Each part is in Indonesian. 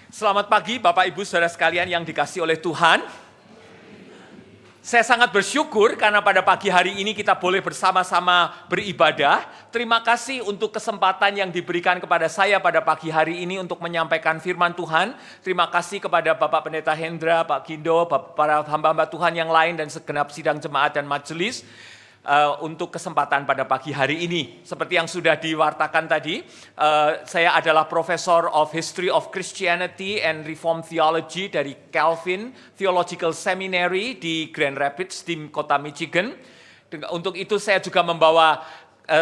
Selamat pagi Bapak Ibu Saudara sekalian yang dikasihi oleh Tuhan. Saya sangat bersyukur karena pada pagi hari ini kita boleh bersama-sama beribadah. Terima kasih untuk kesempatan yang diberikan kepada saya pada pagi hari ini untuk menyampaikan firman Tuhan. Terima kasih kepada Bapak Pendeta Hendra, Pak Kindo, para hamba-hamba Tuhan yang lain dan segenap sidang jemaat dan majelis. Untuk kesempatan pada pagi hari ini. Seperti yang sudah diwartakan tadi, saya adalah Professor of History of Christianity and Reformed Theology dari Calvin Theological Seminary di Grand Rapids di kota Michigan. Untuk itu saya juga membawa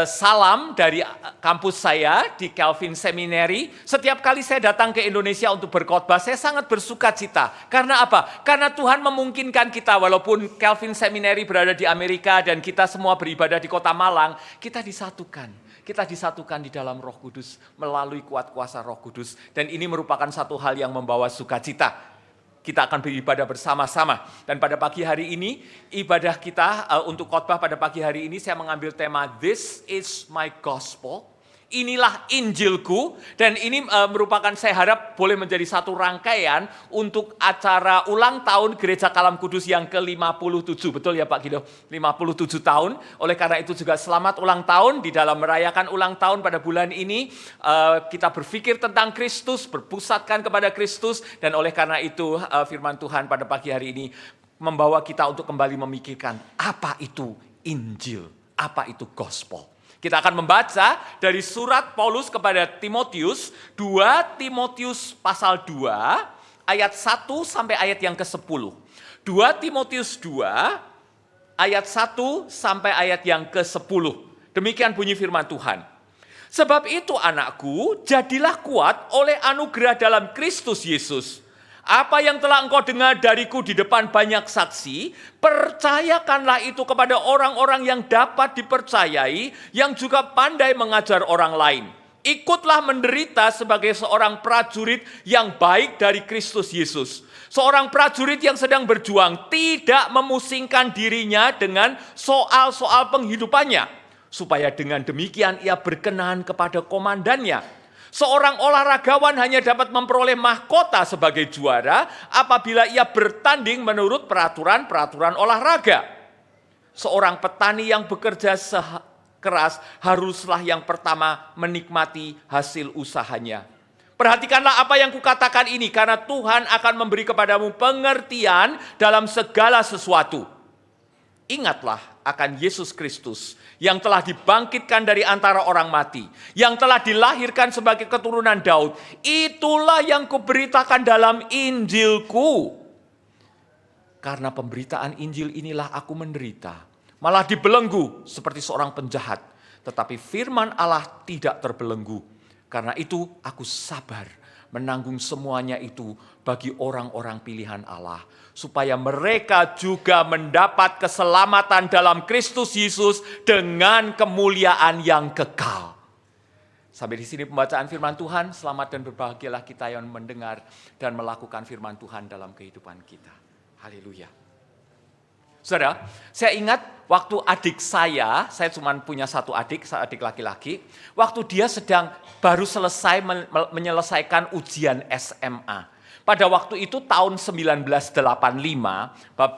salam dari kampus saya di Calvin Seminary. Setiap kali saya datang ke Indonesia untuk berkhotbah, saya sangat bersuka cita. Karena apa? Karena Tuhan memungkinkan kita, walaupun Calvin Seminary berada di Amerika dan kita semua beribadah di kota Malang, kita disatukan. Kita disatukan di dalam Roh Kudus melalui kuat kuasa Roh Kudus. Dan ini merupakan satu hal yang membawa sukacita. Kita akan beribadah bersama-sama. Dan pada pagi hari ini, ibadah kita untuk khotbah pada pagi hari ini, saya mengambil tema This is my gospel. Inilah Injilku. Dan ini merupakan, saya harap boleh menjadi satu rangkaian untuk acara ulang tahun Gereja Kalam Kudus yang ke-57. Betul ya Pak Kido? 57 tahun. Oleh karena itu juga selamat ulang tahun. Di dalam merayakan ulang tahun pada bulan ini, kita berpikir tentang Kristus, berpusatkan kepada Kristus. Dan oleh karena itu firman Tuhan pada pagi hari ini membawa kita untuk kembali memikirkan apa itu Injil, apa itu gospel. Kita akan membaca dari surat Paulus kepada Timotius, 2 Timotius pasal 2, ayat 1 sampai ayat yang ke-10. 2 Timotius 2, ayat 1 sampai ayat yang ke-10. Demikian bunyi firman Tuhan. Sebab itu anakku, jadilah kuat oleh anugerah dalam Kristus Yesus. Apa yang telah engkau dengar dariku di depan banyak saksi, percayakanlah itu kepada orang-orang yang dapat dipercayai, yang juga pandai mengajar orang lain. Ikutlah menderita sebagai seorang prajurit yang baik dari Kristus Yesus. Seorang prajurit yang sedang berjuang tidak memusingkan dirinya dengan soal-soal penghidupannya, supaya dengan demikian ia berkenan kepada komandannya. Seorang olahragawan hanya dapat memperoleh mahkota sebagai juara apabila ia bertanding menurut peraturan-peraturan olahraga. Seorang petani yang bekerja keras haruslah yang pertama menikmati hasil usahanya. Perhatikanlah apa yang kukatakan ini, karena Tuhan akan memberi kepadamu pengertian dalam segala sesuatu. Ingatlah akan Yesus Kristus yang telah dibangkitkan dari antara orang mati, yang telah dilahirkan sebagai keturunan Daud. Itulah yang kuberitakan dalam Injilku. Karena pemberitaan Injil inilah aku menderita, malah dibelenggu seperti seorang penjahat. Tetapi firman Allah tidak terbelenggu. Karena itu aku sabar menanggung semuanya itu bagi orang-orang pilihan Allah, supaya mereka juga mendapat keselamatan dalam Kristus Yesus dengan kemuliaan yang kekal. Sampai di sini pembacaan firman Tuhan. Selamat dan berbahagialah kita yang mendengar dan melakukan firman Tuhan dalam kehidupan kita. Haleluya. Saudara, saya ingat waktu adik saya cuma punya satu adik laki-laki, waktu dia sedang baru selesai menyelesaikan ujian SMA. Pada waktu itu tahun 1985,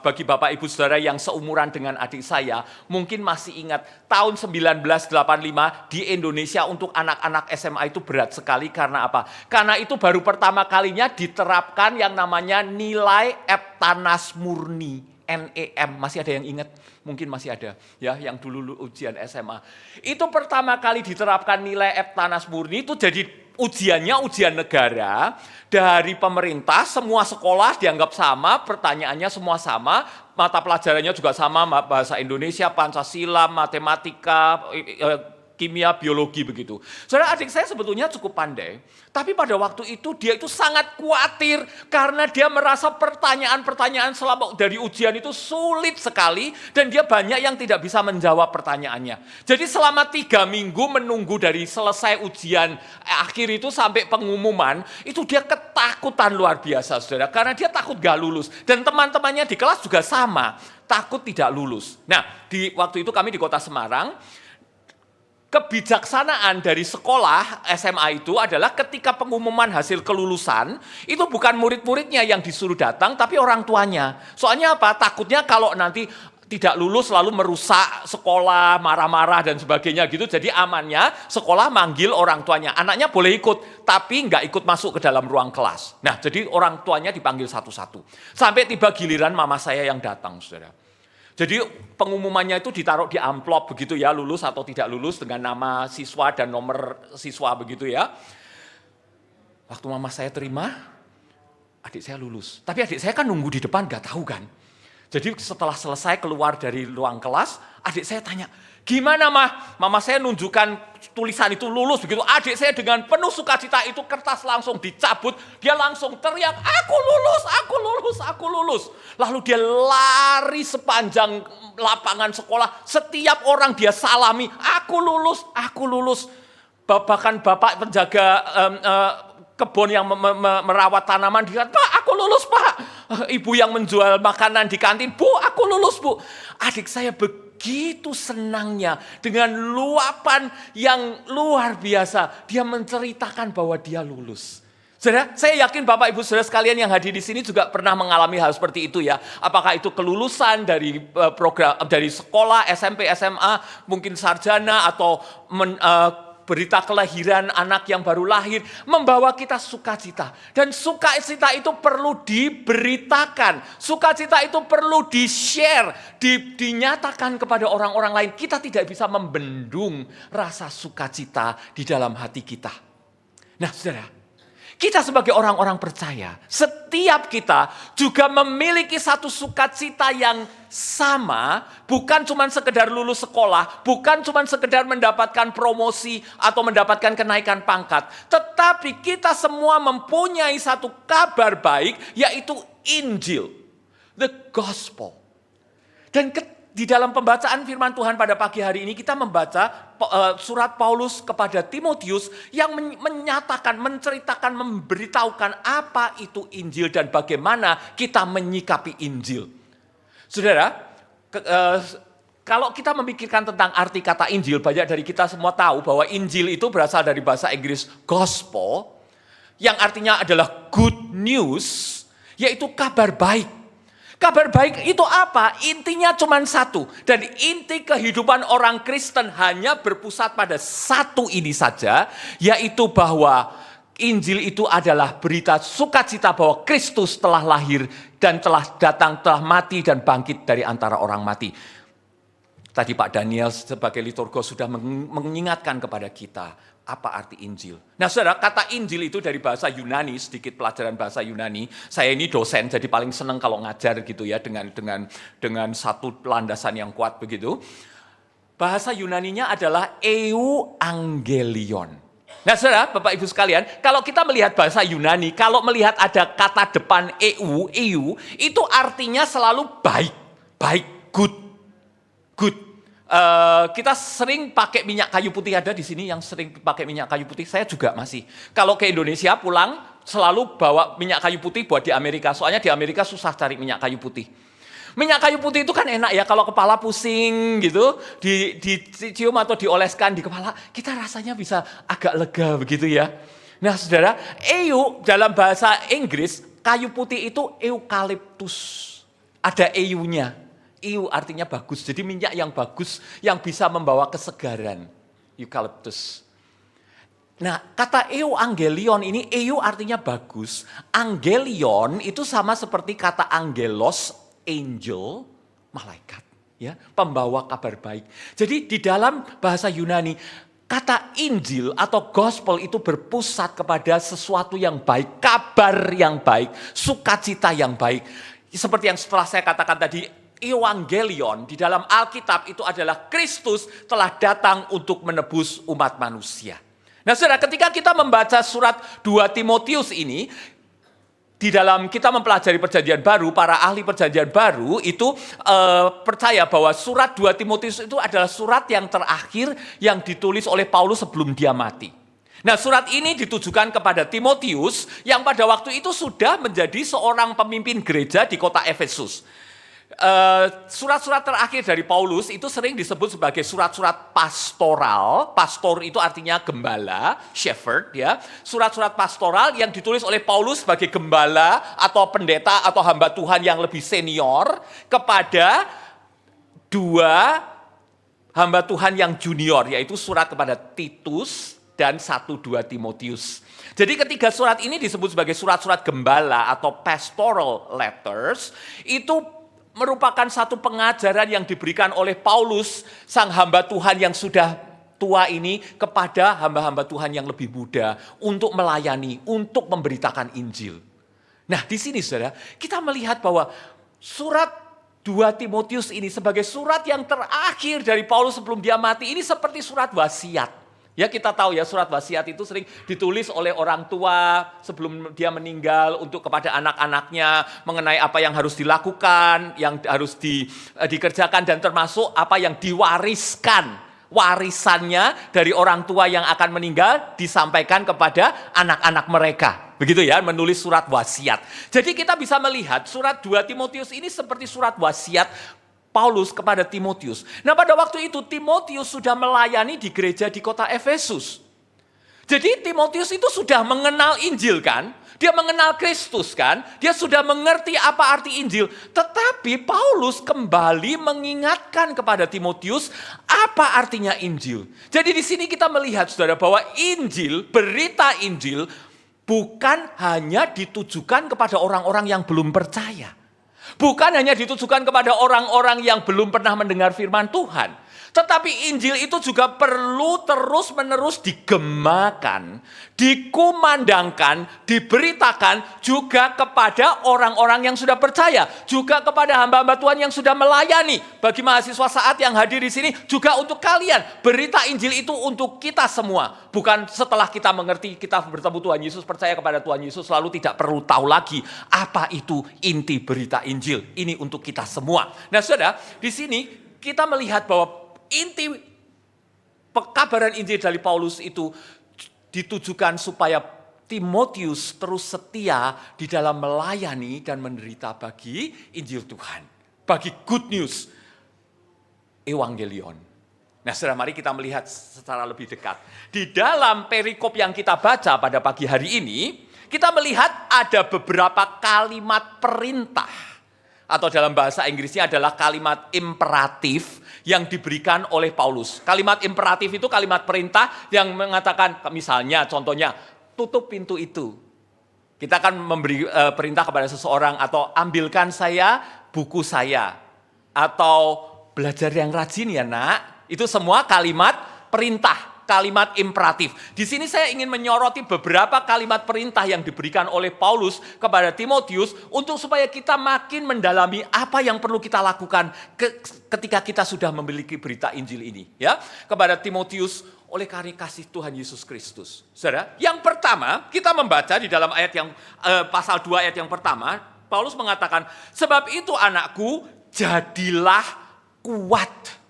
bagi Bapak Ibu Saudara yang seumuran dengan adik saya, mungkin masih ingat tahun 1985 di Indonesia untuk anak-anak SMA itu berat sekali. Karena apa? Karena itu baru pertama kalinya diterapkan yang namanya nilai Eptanas murni. NEM, masih ada yang ingat? Mungkin masih ada ya, yang dulu ujian SMA. Itu pertama kali diterapkan nilai Eptanas murni, itu jadi ujiannya ujian negara dari pemerintah, semua sekolah dianggap sama, pertanyaannya semua sama, mata pelajarannya juga sama, bahasa Indonesia, Pancasila, matematika, kimia, biologi begitu. Saudara, adik saya sebetulnya cukup pandai, tapi pada waktu itu dia itu sangat khawatir karena dia merasa pertanyaan-pertanyaan selama dari ujian itu sulit sekali dan dia banyak yang tidak bisa menjawab pertanyaannya. Jadi selama 3 minggu menunggu dari selesai ujian akhir itu sampai pengumuman, itu dia ketakutan luar biasa, saudara, karena dia takut gak lulus dan teman-temannya di kelas juga sama, takut tidak lulus. Nah, di waktu itu kami di kota Semarang. kebijaksanaan dari sekolah SMA itu adalah ketika pengumuman hasil kelulusan, itu bukan murid-muridnya yang disuruh datang, tapi orang tuanya. Soalnya apa? Takutnya kalau nanti tidak lulus lalu merusak sekolah, marah-marah dan sebagainya gitu. Jadi amannya sekolah manggil orang tuanya. Anaknya boleh ikut, tapi nggak ikut masuk ke dalam ruang kelas. Nah, jadi orang tuanya dipanggil satu-satu. Sampai tiba giliran mama saya yang datang, saudara. Jadi pengumumannya itu ditaruh di amplop begitu ya, lulus atau tidak lulus dengan nama siswa dan nomor siswa begitu ya. Waktu mama saya terima, adik saya lulus. Tapi adik saya kan nunggu di depan, gak tahu kan. Jadi setelah selesai keluar dari ruang kelas, adik saya tanya, gimana mah? Mama saya nunjukkan tulisan itu lulus begitu. Adik saya dengan penuh sukacita itu kertas langsung dicabut. Dia langsung teriak, aku lulus, aku lulus, aku lulus. Lalu dia lari sepanjang lapangan sekolah. Setiap orang dia salami, aku lulus, aku lulus. Bahkan bapak penjaga kebun yang merawat tanaman, dia kata, Pak, aku lulus, Pak. Ibu yang menjual makanan di kantin, Bu, aku lulus, Bu. Adik saya begitu senangnya dengan luapan yang luar biasa. Dia menceritakan bahwa dia lulus. Saudara, saya yakin Bapak Ibu Saudara sekalian yang hadir di sini juga pernah mengalami hal seperti itu ya. Apakah itu kelulusan dari program dari sekolah, SMP, SMA, mungkin sarjana atau berita kelahiran anak yang baru lahir membawa kita sukacita. Dan sukacita itu perlu diberitakan. Sukacita itu perlu di-share, dinyatakan kepada orang-orang lain. Kita tidak bisa membendung rasa sukacita di dalam hati kita. Nah, saudara, kita sebagai orang-orang percaya, setiap kita juga memiliki satu sukacita yang sama, bukan cuma sekedar lulus sekolah, bukan cuma sekedar mendapatkan promosi atau mendapatkan kenaikan pangkat, tetapi kita semua mempunyai satu kabar baik, yaitu Injil, the gospel. Dan di dalam pembacaan firman Tuhan pada pagi hari ini kita membaca surat Paulus kepada Timotius yang menyatakan, menceritakan, memberitahukan apa itu Injil dan bagaimana kita menyikapi Injil. Saudara, kalau kita memikirkan tentang arti kata Injil, banyak dari kita semua tahu bahwa Injil itu berasal dari bahasa Inggris gospel, yang artinya adalah good news, yaitu kabar baik. Kabar baik itu apa? Intinya cuma satu. Dan inti kehidupan orang Kristen hanya berpusat pada satu ini saja, yaitu bahwa Injil itu adalah berita sukacita bahwa Kristus telah lahir dan telah datang, telah mati dan bangkit dari antara orang mati. Tadi Pak Daniel sebagai liturgos sudah mengingatkan kepada kita apa arti Injil. Nah, saudara, kata Injil itu dari bahasa Yunani, sedikit pelajaran bahasa Yunani. Saya ini dosen, jadi paling senang kalau ngajar gitu ya dengan satu landasan yang kuat begitu. Bahasa Yunaninya adalah euangelion. Nah, saudara, Bapak Ibu sekalian, kalau kita melihat bahasa Yunani, kalau melihat ada kata depan eu, itu artinya selalu baik, good. Kita sering pakai minyak kayu putih, ada di sini yang sering pakai minyak kayu putih, saya juga masih. Kalau ke Indonesia pulang selalu bawa minyak kayu putih buat di Amerika, soalnya di Amerika susah cari minyak kayu putih. Minyak kayu putih itu kan enak ya, kalau kepala pusing gitu, dicium atau dioleskan di kepala, kita rasanya bisa agak lega begitu ya. Nah, saudara, dalam bahasa Inggris, kayu putih itu eukaliptus, ada eunya. Eu artinya bagus, jadi minyak yang bagus yang bisa membawa kesegaran, eukaliptus. Nah, kata euangelion ini, eu artinya bagus, angelion itu sama seperti kata angelos, angel, malaikat, ya, pembawa kabar baik. Jadi di dalam bahasa Yunani, kata Injil atau gospel itu berpusat kepada sesuatu yang baik, kabar yang baik, sukacita yang baik. Seperti yang setelah saya katakan tadi, Evangelion di dalam Alkitab itu adalah Kristus telah datang untuk menebus umat manusia. Nah, saudara, ketika kita membaca surat 2 Timotius ini, di dalam kita mempelajari perjanjian baru, para ahli perjanjian baru itu percaya bahwa surat 2 Timotius itu adalah surat yang terakhir yang ditulis oleh Paulus sebelum dia mati. Nah, surat ini ditujukan kepada Timotius yang pada waktu itu sudah menjadi seorang pemimpin gereja di kota Efesus. surat-surat terakhir dari Paulus itu sering disebut sebagai surat-surat pastoral. Pastor itu artinya gembala, shepherd ya. Surat-surat pastoral yang ditulis oleh Paulus sebagai gembala atau pendeta atau hamba Tuhan yang lebih senior kepada dua hamba Tuhan yang junior, yaitu surat kepada Titus dan 1-2 Timotius. Jadi ketiga surat ini disebut sebagai surat-surat gembala atau pastoral letters, itu merupakan satu pengajaran yang diberikan oleh Paulus, sang hamba Tuhan yang sudah tua ini, kepada hamba-hamba Tuhan yang lebih muda untuk melayani, untuk memberitakan Injil. Nah, di sini saudara, kita melihat bahwa surat 2 Timotius ini sebagai surat yang terakhir dari Paulus sebelum dia mati, ini seperti surat wasiat. Ya, kita tahu ya, surat wasiat itu sering ditulis oleh orang tua sebelum dia meninggal untuk kepada anak-anaknya mengenai apa yang harus dilakukan, yang harus dikerjakan, dan termasuk apa yang diwariskan. Warisannya dari orang tua yang akan meninggal disampaikan kepada anak-anak mereka. Begitu ya, menulis surat wasiat. Jadi kita bisa melihat surat 2 Timotius ini seperti surat wasiat Paulus kepada Timotius. Nah, pada waktu itu Timotius sudah melayani di gereja di kota Efesus. Jadi Timotius itu sudah mengenal Injil kan? Dia mengenal Kristus kan? Dia sudah mengerti apa arti Injil. Tetapi Paulus kembali mengingatkan kepada Timotius apa artinya Injil. Jadi di sini kita melihat saudara bahwa Injil, berita Injil bukan hanya ditujukan kepada orang-orang yang belum percaya. Bukan hanya ditujukan kepada orang-orang yang belum pernah mendengar firman Tuhan. Tetapi Injil itu juga perlu terus-menerus digemakan, dikumandangkan, diberitakan juga kepada orang-orang yang sudah percaya. Juga kepada hamba-hamba Tuhan yang sudah melayani. Bagi mahasiswa saat yang hadir di sini, juga untuk kalian. Berita Injil itu untuk kita semua. Bukan setelah kita mengerti, kita bertemu Tuhan Yesus, percaya kepada Tuhan Yesus, lalu tidak perlu tahu lagi apa itu inti berita Injil. Ini untuk kita semua. Nah saudara, di sini kita melihat bahwa inti pekabaran Injil dari Paulus itu ditujukan supaya Timotius terus setia di dalam melayani dan menderita bagi Injil Tuhan. Bagi good news, evangelion. Nah saudara, mari kita melihat secara lebih dekat. Di dalam perikop yang kita baca pada pagi hari ini, kita melihat ada beberapa kalimat perintah. Atau dalam bahasa Inggrisnya adalah kalimat imperatif yang diberikan oleh Paulus. Kalimat imperatif itu kalimat perintah yang mengatakan, misalnya contohnya, tutup pintu itu. Kita akan memberi perintah kepada seseorang, atau ambilkan saya buku saya. Atau belajar yang rajin ya nak. Itu semua kalimat perintah. Kalimat imperatif. Di sini saya ingin menyoroti beberapa kalimat perintah yang diberikan oleh Paulus kepada Timotius untuk supaya kita makin mendalami apa yang perlu kita lakukan ketika kita sudah memiliki berita Injil ini, ya. Kepada Timotius oleh karena kasih Tuhan Yesus Kristus. Saudara, yang pertama kita membaca di dalam ayat yang pasal 2 ayat yang pertama, Paulus mengatakan, "Sebab itu anakku, jadilah kuat.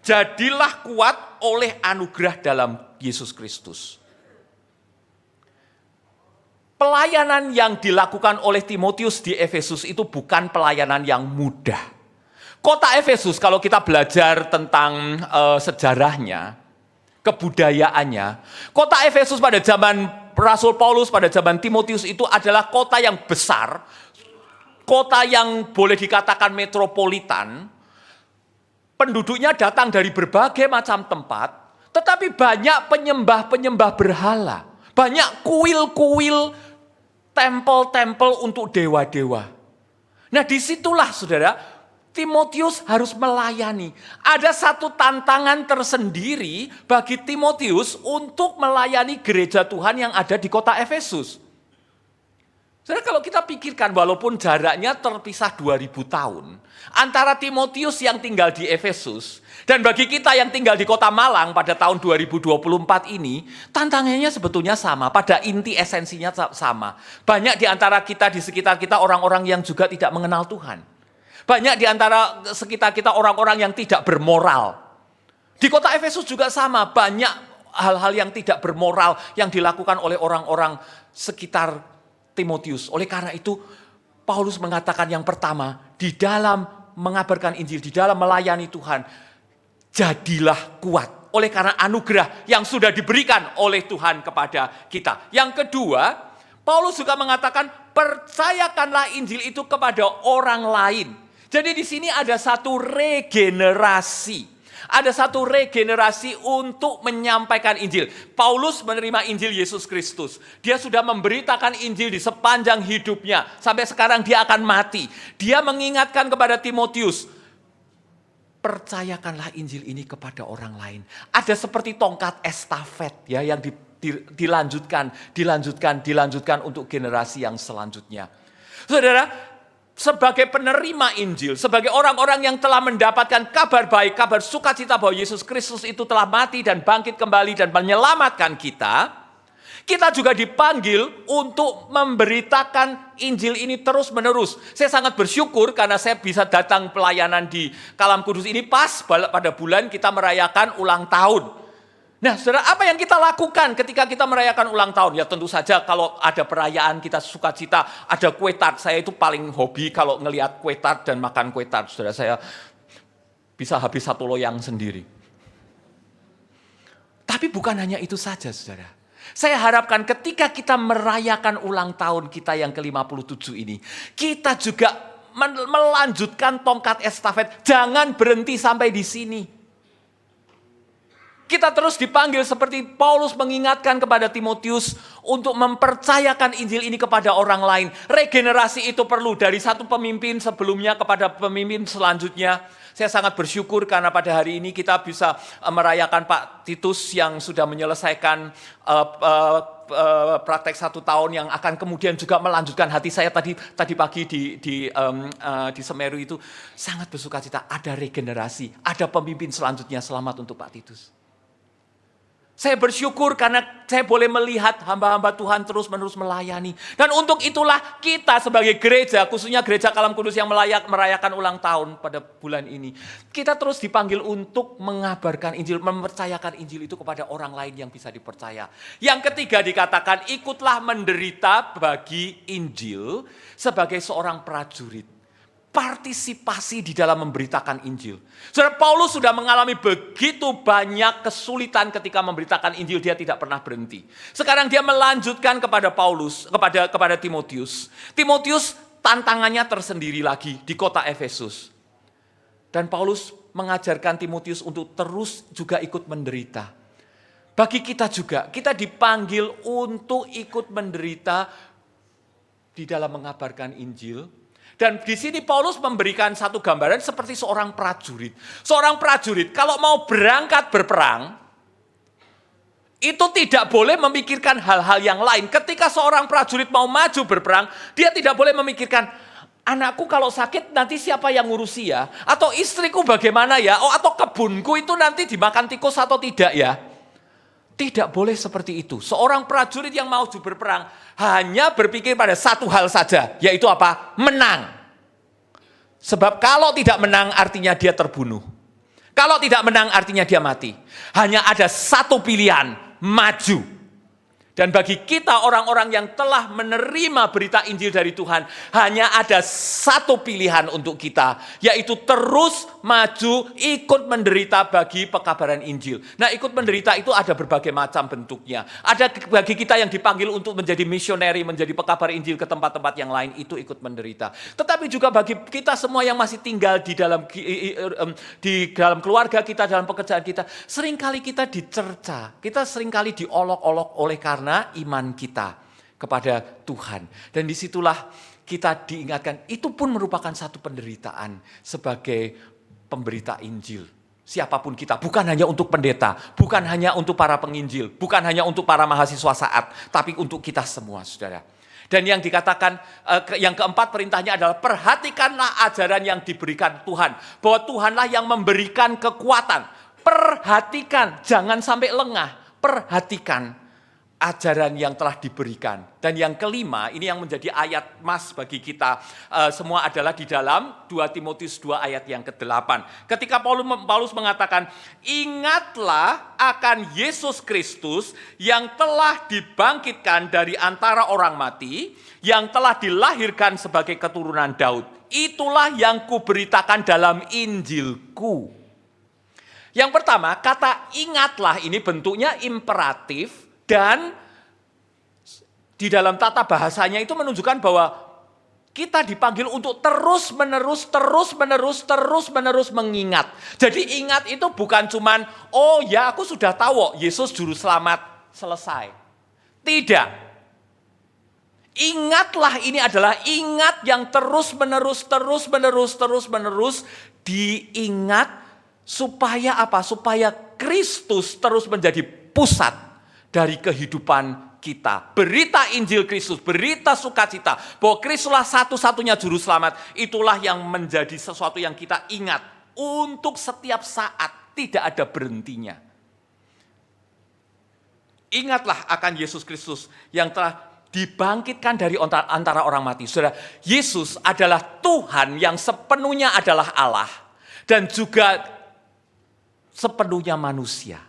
Jadilah kuat oleh anugerah dalam Yesus Kristus." Pelayanan yang dilakukan oleh Timotius di Efesus itu bukan pelayanan yang mudah. Kota Efesus, kalau kita belajar tentang sejarahnya, kebudayaannya, kota Efesus pada zaman Rasul Paulus, pada zaman Timotius itu adalah kota yang besar, kota yang boleh dikatakan metropolitan. Penduduknya datang dari berbagai macam tempat, tetapi banyak penyembah-penyembah berhala. Banyak kuil-kuil, tempel-tempel untuk dewa-dewa. Nah disitulah saudara, Timotius harus melayani. Ada satu tantangan tersendiri bagi Timotius untuk melayani gereja Tuhan yang ada di kota Efesus. Saudara, kalau kita pikirkan walaupun jaraknya terpisah 2000 tahun antara Timotius yang tinggal di Efesus dan bagi kita yang tinggal di kota Malang pada tahun 2024 ini, tantangannya sebetulnya sama, pada inti esensinya sama. Banyak di antara kita, di sekitar kita orang-orang yang juga tidak mengenal Tuhan. Banyak di antara sekitar kita orang-orang yang tidak bermoral. Di kota Efesus juga sama, banyak hal-hal yang tidak bermoral yang dilakukan oleh orang-orang sekitar Timotius. Oleh karena itu, Paulus mengatakan yang pertama, di dalam mengabarkan Injil, di dalam melayani Tuhan, jadilah kuat oleh karena anugerah yang sudah diberikan oleh Tuhan kepada kita. Yang kedua, Paulus juga mengatakan, percayakanlah Injil itu kepada orang lain. Jadi di sini ada satu regenerasi. Ada satu regenerasi untuk menyampaikan Injil. Paulus menerima Injil Yesus Kristus. Dia sudah memberitakan Injil di sepanjang hidupnya. Sampai sekarang dia akan mati. Dia mengingatkan kepada Timotius, percayakanlah Injil ini kepada orang lain. Ada seperti tongkat estafet ya, yang dilanjutkan untuk generasi yang selanjutnya. Saudara, sebagai penerima Injil, sebagai orang-orang yang telah mendapatkan kabar baik, kabar sukacita bahwa Yesus Kristus itu telah mati dan bangkit kembali dan menyelamatkan kita, kita juga dipanggil untuk memberitakan Injil ini terus-menerus. Saya sangat bersyukur karena saya bisa datang pelayanan di Kalam Kudus ini pas pada bulan kita merayakan ulang tahun. Nah, saudara, apa yang kita lakukan ketika kita merayakan ulang tahun? Ya tentu saja kalau ada perayaan kita sukacita, ada kue tart. Saya itu paling hobi kalau ngelihat kue tart dan makan kue tart. Saudara, saya bisa habis satu loyang sendiri. Tapi bukan hanya itu saja, saudara. Saya harapkan ketika kita merayakan ulang tahun kita yang ke-57 ini, kita juga melanjutkan tongkat estafet. Jangan berhenti sampai di sini. Kita terus dipanggil seperti Paulus mengingatkan kepada Timotius untuk mempercayakan Injil ini kepada orang lain. Regenerasi itu perlu dari satu pemimpin sebelumnya kepada pemimpin selanjutnya. Saya sangat bersyukur karena pada hari ini kita bisa merayakan Pak Titus yang sudah menyelesaikan praktek 1 tahun yang akan kemudian juga melanjutkan. Hati saya tadi pagi di Semeru itu sangat bersukacita. Ada regenerasi, ada pemimpin selanjutnya. Selamat untuk Pak Titus. Saya bersyukur karena saya boleh melihat hamba-hamba Tuhan terus-menerus melayani. Dan untuk itulah kita sebagai gereja, khususnya Gereja Kalam Kudus yang merayakan ulang tahun pada bulan ini. Kita terus dipanggil untuk mengabarkan Injil, mempercayakan Injil itu kepada orang lain yang bisa dipercaya. Yang ketiga dikatakan, ikutlah menderita bagi Injil sebagai seorang prajurit. Partisipasi di dalam memberitakan Injil. Saudara, Paulus sudah mengalami begitu banyak kesulitan ketika memberitakan Injil, dia tidak pernah berhenti. Sekarang dia melanjutkan kepada kepada Timotius. Timotius tantangannya tersendiri lagi di kota Efesus. Dan Paulus mengajarkan Timotius untuk terus juga ikut menderita. Bagi kita juga, kita dipanggil untuk ikut menderita di dalam mengabarkan Injil. Dan di sini Paulus memberikan satu gambaran seperti seorang prajurit. Seorang prajurit kalau mau berangkat berperang, itu tidak boleh memikirkan hal-hal yang lain. Ketika seorang prajurit mau maju berperang, dia tidak boleh memikirkan, anakku kalau sakit nanti siapa yang ngurusi ya? Atau istriku bagaimana ya? Atau kebunku itu nanti dimakan tikus atau tidak ya? Tidak boleh seperti itu. Seorang prajurit yang mau berperang hanya berpikir pada satu hal saja, yaitu apa? Menang. Sebab kalau tidak menang artinya dia terbunuh. Kalau tidak menang artinya dia mati. Hanya ada satu pilihan, maju. Dan bagi kita orang-orang yang telah menerima berita Injil dari Tuhan, hanya ada satu pilihan untuk kita, yaitu terus maju, ikut menderita bagi pekabaran Injil. Nah, ikut menderita itu ada berbagai macam bentuknya. Ada bagi kita yang dipanggil untuk menjadi misioneri, menjadi pekabar Injil ke tempat-tempat yang lain, itu ikut menderita. Tetapi juga bagi kita semua yang masih tinggal di dalam keluarga kita, dalam pekerjaan kita, seringkali kita dicerca, kita seringkali diolok-olok oleh karena iman kita kepada Tuhan. Dan disitulah kita diingatkan, itu pun merupakan satu penderitaan sebagai pemberita Injil. Siapapun kita, bukan hanya untuk pendeta, bukan hanya untuk para penginjil, bukan hanya untuk para mahasiswa saat, tapi untuk kita semua, saudara. Dan yang dikatakan, yang keempat perintahnya adalah perhatikanlah ajaran yang diberikan Tuhan. Bahwa Tuhanlah yang memberikan kekuatan. Perhatikan, jangan sampai lengah, perhatikan. ajaran yang telah diberikan. Dan yang kelima, ini yang menjadi ayat emas bagi kita semua adalah di dalam 2 Timotius 2 ayat yang ke-8. Ketika Paulus mengatakan, ingatlah akan Yesus Kristus yang telah dibangkitkan dari antara orang mati, yang telah dilahirkan sebagai keturunan Daud. Itulah yang kuberitakan dalam Injilku. Yang pertama, kata ingatlah ini bentuknya imperatif, dan di dalam tata bahasanya itu menunjukkan bahwa kita dipanggil untuk terus-menerus mengingat. Jadi ingat itu bukan cuman, oh ya aku sudah tahu Yesus juru selamat, selesai. Tidak. Ingatlah ini adalah ingat yang terus-menerus diingat supaya apa? Supaya Kristus terus menjadi pusat dari kehidupan kita. Berita Injil Kristus, berita sukacita bahwa Kristuslah satu-satunya juru selamat, itulah yang menjadi sesuatu yang kita ingat untuk setiap saat, tidak ada berhentinya. Ingatlah akan Yesus Kristus yang telah dibangkitkan dari antara orang mati. Saudara, Yesus adalah Tuhan yang sepenuhnya adalah Allah dan juga sepenuhnya manusia.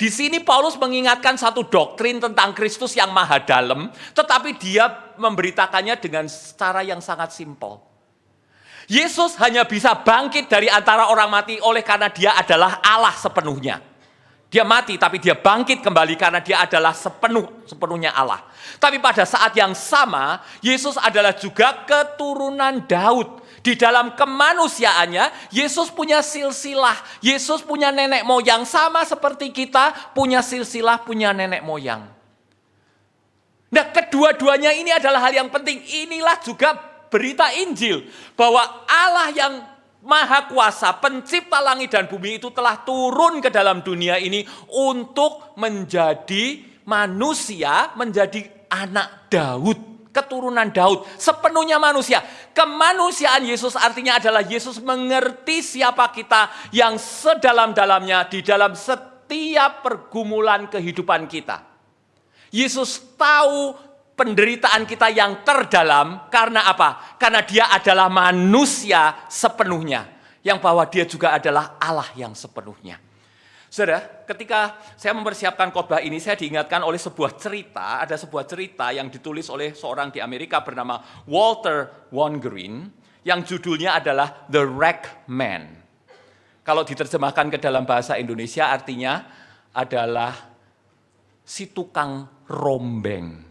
Di sini Paulus mengingatkan satu doktrin tentang Kristus yang maha dalam, tetapi dia memberitakannya dengan cara yang sangat simpel. Yesus hanya bisa bangkit dari antara orang mati oleh karena dia adalah Allah sepenuhnya. Dia mati tapi dia bangkit kembali karena dia adalah sepenuhnya Allah. Tapi pada saat yang sama, Yesus adalah juga keturunan Daud. Di dalam kemanusiaannya, Yesus punya silsilah. Yesus punya nenek moyang sama seperti kita punya silsilah, punya nenek moyang. Nah, kedua-duanya ini adalah hal yang penting. Inilah juga berita Injil. Bahwa Allah yang Maha Kuasa, pencipta langit dan bumi itu telah turun ke dalam dunia ini untuk menjadi manusia, menjadi anak Daud. Keturunan Daud, sepenuhnya manusia. Kemanusiaan Yesus artinya adalah Yesus mengerti siapa kita yang sedalam-dalamnya di dalam setiap pergumulan kehidupan kita. Yesus tahu penderitaan kita yang terdalam karena apa? Karena dia adalah manusia sepenuhnya. Yang bahwa dia juga adalah Allah yang sepenuhnya. Saudara, ketika saya mempersiapkan khotbah ini, saya diingatkan oleh sebuah cerita. Ada sebuah cerita yang ditulis oleh seorang di Amerika bernama Walter Wangerin, yang judulnya adalah The Wreck Man. Kalau diterjemahkan ke dalam bahasa Indonesia artinya adalah si tukang rombeng.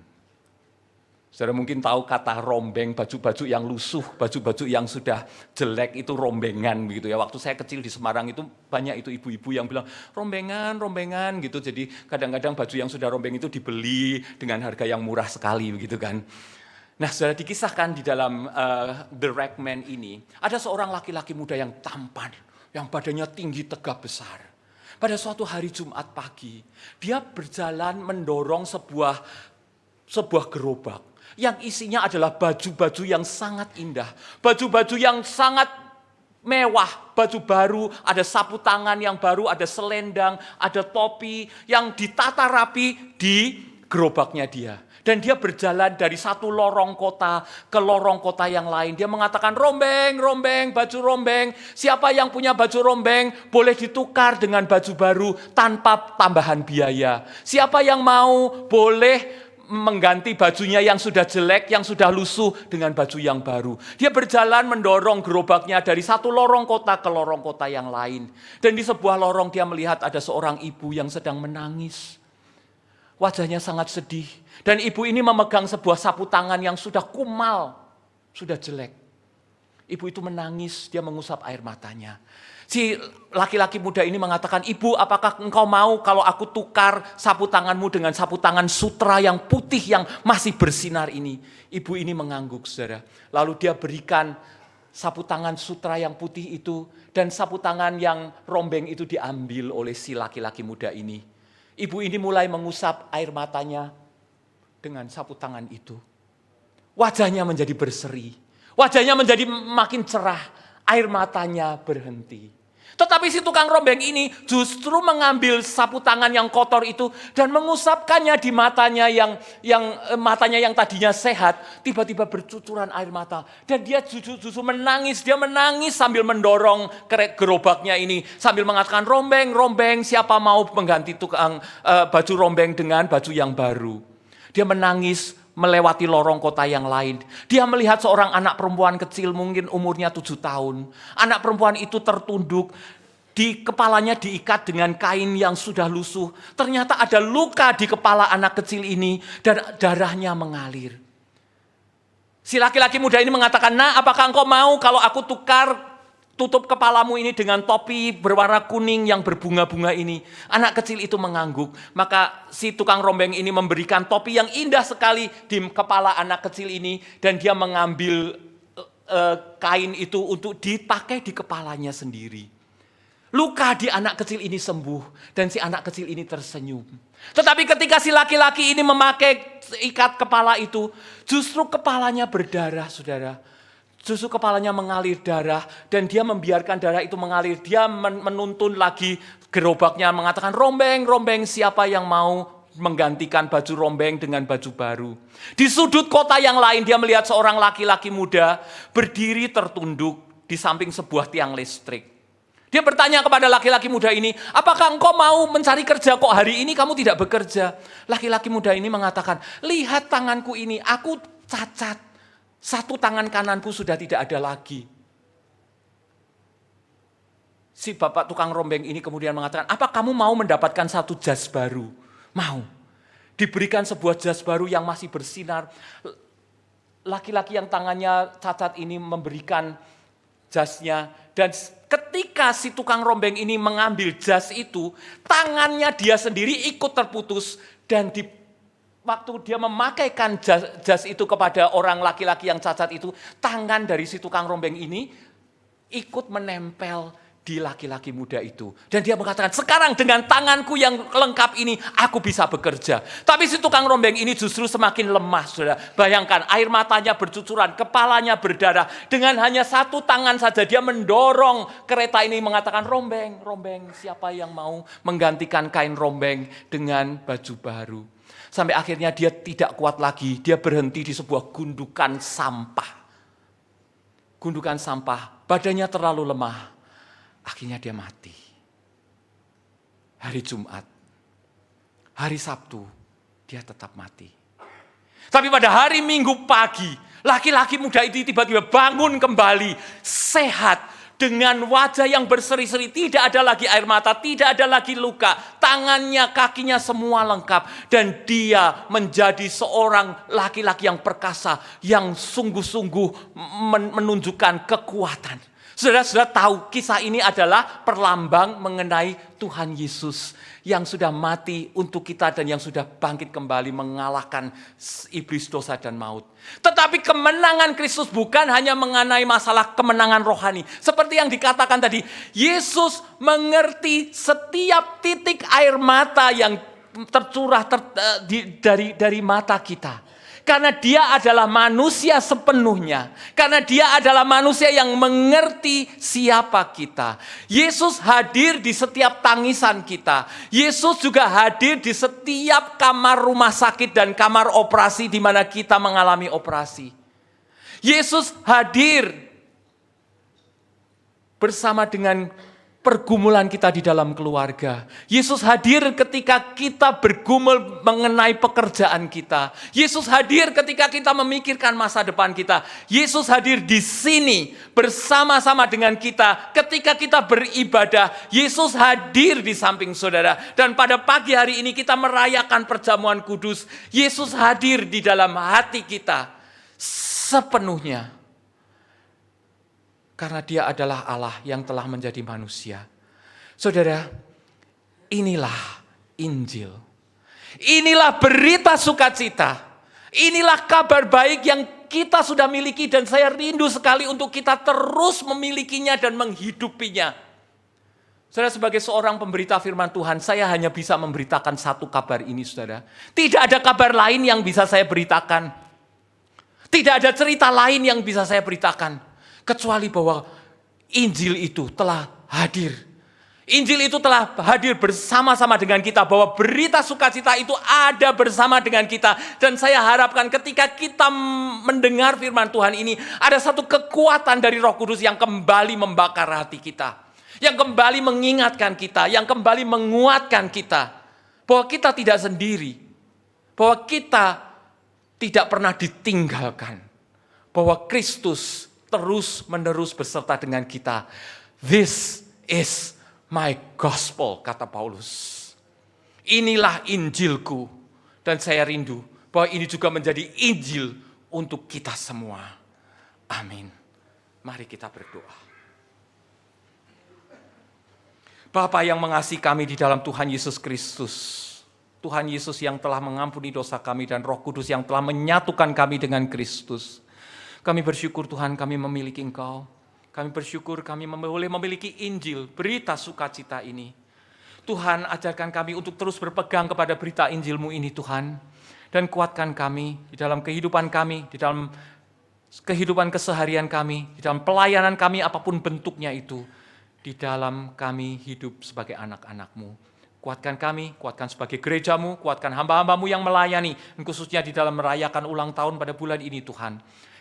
Saudara mungkin tahu kata rombeng, baju-baju yang lusuh, baju-baju yang sudah jelek itu rombengan begitu ya. Waktu saya kecil di Semarang itu banyak itu ibu-ibu yang bilang rombengan gitu. Jadi kadang-kadang baju yang sudah rombeng itu dibeli dengan harga yang murah sekali begitu kan. Nah, sudah dikisahkan di dalam The Wreck Man ini, ada seorang laki-laki muda yang tampan, yang badannya tinggi tegap besar. Pada suatu hari Jumat pagi, dia berjalan mendorong sebuah gerobak yang isinya adalah baju-baju yang sangat indah, baju-baju yang sangat mewah, baju baru, ada sapu tangan yang baru, ada selendang, ada topi yang ditata rapi di gerobaknya dia. Dan dia berjalan dari satu lorong kota ke lorong kota yang lain. Dia mengatakan rombeng, baju rombeng. Siapa yang punya baju rombeng boleh ditukar dengan baju baru tanpa tambahan biaya. Siapa yang mau boleh mengganti bajunya yang sudah jelek, yang sudah lusuh dengan baju yang baru. Dia berjalan mendorong gerobaknya dari satu lorong kota ke lorong kota yang lain. Dan di sebuah lorong dia melihat ada seorang ibu yang sedang menangis. Wajahnya sangat sedih. Dan ibu ini memegang sebuah sapu tangan yang sudah kumal, sudah jelek. Ibu itu menangis, dia mengusap air matanya. Si laki-laki muda ini mengatakan, ibu apakah engkau mau kalau aku tukar sapu tanganmu dengan sapu tangan sutra yang putih yang masih bersinar ini. Ibu ini mengangguk saudara. Lalu dia berikan sapu tangan sutra yang putih itu dan sapu tangan yang rombeng itu diambil oleh si laki-laki muda ini. Ibu ini mulai mengusap air matanya dengan sapu tangan itu. Wajahnya menjadi berseri. Wajahnya menjadi makin cerah. Air matanya berhenti. Tetapi si tukang rombeng ini justru mengambil sapu tangan yang kotor itu dan mengusapkannya di matanya matanya yang tadinya sehat, tiba-tiba bercucuran air mata. Dan dia justru menangis, dia menangis sambil mendorong gerobaknya ini, sambil mengatakan, rombeng, rombeng, siapa mau mengganti tukang baju rombeng dengan baju yang baru. Dia menangis melewati lorong kota yang lain. Dia melihat seorang anak perempuan kecil, mungkin umurnya 7 tahun. Anak perempuan itu tertunduk, di kepalanya diikat dengan kain yang sudah lusuh. Ternyata ada luka di kepala anak kecil ini dan darahnya mengalir. Si laki-laki muda ini mengatakan, "Nak, apakah engkau mau kalau aku tutup kepalamu ini dengan topi berwarna kuning yang berbunga-bunga ini?" Anak kecil itu mengangguk. Maka si tukang rombeng ini memberikan topi yang indah sekali di kepala anak kecil ini. Dan dia mengambil kain itu untuk dipakai di kepalanya sendiri. Luka di anak kecil ini sembuh. Dan si anak kecil ini tersenyum. Tetapi ketika si laki-laki ini memakai ikat kepala itu, justru kepalanya berdarah, saudara. Justru kepalanya mengalir darah dan dia membiarkan darah itu mengalir. Dia menuntun lagi gerobaknya mengatakan, rombeng, rombeng, siapa yang mau menggantikan baju rombeng dengan baju baru. Di sudut kota yang lain dia melihat seorang laki-laki muda berdiri tertunduk di samping sebuah tiang listrik. Dia bertanya kepada laki-laki muda ini, apakah engkau mau mencari kerja, kok hari ini kamu tidak bekerja? Laki-laki muda ini mengatakan, lihat tanganku ini, aku cacat. Satu tangan kananku sudah tidak ada lagi. Si bapak tukang rombeng ini kemudian mengatakan, apa kamu mau mendapatkan satu jas baru? Mau. Diberikan sebuah jas baru yang masih bersinar. Laki-laki yang tangannya cacat ini memberikan jasnya. Dan ketika si tukang rombeng ini mengambil jas itu, tangannya dia sendiri ikut terputus. Dan waktu dia memakaikan jas itu kepada orang laki-laki yang cacat itu, tangan dari si tukang rombeng ini ikut menempel di laki-laki muda itu. Dan dia mengatakan, sekarang dengan tanganku yang lengkap ini, aku bisa bekerja. Tapi si tukang rombeng ini justru semakin lemah, saudara. Bayangkan, air matanya bercucuran, kepalanya berdarah. Dengan hanya satu tangan saja, dia mendorong kereta ini mengatakan, rombeng, rombeng, siapa yang mau menggantikan kain rombeng dengan baju baru. Sampai akhirnya dia tidak kuat lagi, dia berhenti di sebuah gundukan sampah. Gundukan sampah, badannya terlalu lemah. Akhirnya dia mati. Hari Jumat, hari Sabtu, dia tetap mati. Tapi pada hari Minggu pagi, laki-laki muda itu tiba-tiba bangun kembali, sehat, dengan wajah yang berseri-seri, tidak ada lagi air mata, tidak ada lagi luka, tangannya, kakinya semua lengkap. Dan dia menjadi seorang laki-laki yang perkasa, yang sungguh-sungguh menunjukkan kekuatan. Saudara-saudara tahu kisah ini adalah perlambang mengenai Tuhan Yesus yang sudah mati untuk kita dan yang sudah bangkit kembali mengalahkan iblis, dosa dan maut. Tetapi kemenangan Kristus bukan hanya mengenai masalah kemenangan rohani. Seperti yang dikatakan tadi, Yesus mengerti setiap titik air mata yang tercurah dari mata kita. Karena dia adalah manusia sepenuhnya. Karena dia adalah manusia yang mengerti siapa kita. Yesus hadir di setiap tangisan kita. Yesus juga hadir di setiap kamar rumah sakit dan kamar operasi di mana kita mengalami operasi. Yesus hadir bersama dengan pergumulan kita di dalam keluarga. Yesus hadir ketika kita bergumul mengenai pekerjaan kita. Yesus hadir ketika kita memikirkan masa depan kita. Yesus hadir di sini bersama-sama dengan kita ketika kita beribadah. Yesus hadir di samping saudara. Dan pada pagi hari ini kita merayakan perjamuan kudus. Yesus hadir di dalam hati kita sepenuhnya. Karena dia adalah Allah yang telah menjadi manusia. Saudara, inilah Injil. Inilah berita sukacita. Inilah kabar baik yang kita sudah miliki dan saya rindu sekali untuk kita terus memilikinya dan menghidupinya. Saudara, sebagai seorang pemberita firman Tuhan, saya hanya bisa memberitakan satu kabar ini, saudara. Tidak ada kabar lain yang bisa saya beritakan. Tidak ada cerita lain yang bisa saya beritakan. Kecuali bahwa Injil itu telah hadir. Injil itu telah hadir bersama-sama dengan kita, bahwa berita sukacita itu ada bersama dengan kita. Dan saya harapkan ketika kita mendengar firman Tuhan ini, ada satu kekuatan dari Roh Kudus yang kembali membakar hati kita. Yang kembali mengingatkan kita, yang kembali menguatkan kita. Bahwa kita tidak sendiri. Bahwa kita tidak pernah ditinggalkan. Bahwa Kristus terus-menerus beserta dengan kita. This is my gospel, kata Paulus. Inilah Injilku. Dan saya rindu bahwa ini juga menjadi Injil untuk kita semua. Amin. Mari kita berdoa. Bapa yang mengasihi kami di dalam Tuhan Yesus Kristus. Tuhan Yesus yang telah mengampuni dosa kami dan Roh Kudus yang telah menyatukan kami dengan Kristus. Kami bersyukur Tuhan kami memiliki Engkau. Kami bersyukur kami boleh memiliki Injil, berita sukacita ini. Tuhan ajarkan kami untuk terus berpegang kepada berita Injil-Mu ini Tuhan. Dan kuatkan kami di dalam kehidupan kami, di dalam kehidupan keseharian kami, di dalam pelayanan kami apapun bentuknya itu. Di dalam kami hidup sebagai anak-anak-Mu. Kuatkan kami, kuatkan sebagai gereja-Mu, kuatkan hamba-hamba-Mu yang melayani. Khususnya di dalam merayakan ulang tahun pada bulan ini Tuhan.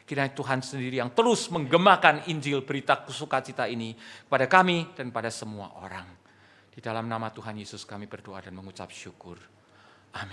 Kiranya Tuhan sendiri yang terus menggemakan Injil berita sukacita ini kepada kami dan pada semua orang. Di dalam nama Tuhan Yesus kami berdoa dan mengucap syukur.